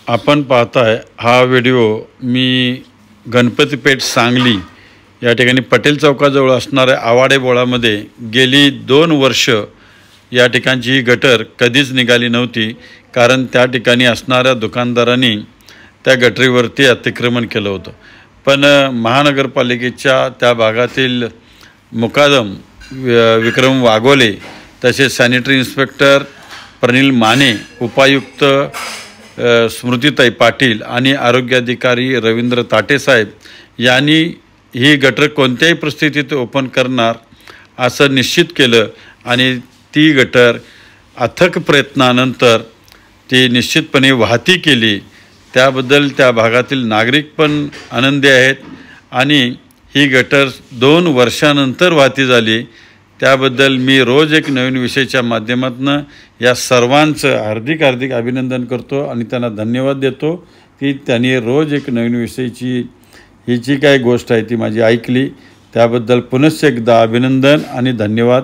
आपण पाहताय हा व्हिडिओ मी गणपतीपेठ सांगली या ठिकाणी पटेल चौकाजवळ असणाऱ्या आवाडे बोळामध्ये गेली 2 वर्ष या ठिकाणची ही गटर कधीच निघाली नव्हती, कारण त्या ठिकाणी असणाऱ्या दुकानदारांनी त्या गटरीवरती अतिक्रमण केलं होतं। पण महानगरपालिकेच्या त्या भागातील मुकादम विक्रम वाघोले, तसेच सॅनिटरी इन्स्पेक्टर प्रनिल माने, उपायुक्त स्मृतिताई पाटील आणि आरोग्य अधिकारी रवींद्र ताटे साहेब यांनी ही गटर कोणत्याही परिस्थितीत ओपन करणार असं निश्चित केलं आणि ती गटर अथक प्रयत्नानंतर ती निश्चितपणे वाहती केली। त्याबद्दल त्या भागातील नागरिक पण आनंदी आहेत आणि ही गटर 2 वर्षानंतर वाहती झाली। त्याबद्दल मी रोज एक नवीन विषयाच्या माध्यमातून या सर्वांचं हार्दिक अभिनंदन करतो आणि त्यांना धन्यवाद देतो की त्यांनी रोज एक नवीन विषयाची ही जी काही गोष्ट आहे ती माझी ऐकली। त्याबद्दल पुनश्च एकदा अभिनंदन आणि धन्यवाद।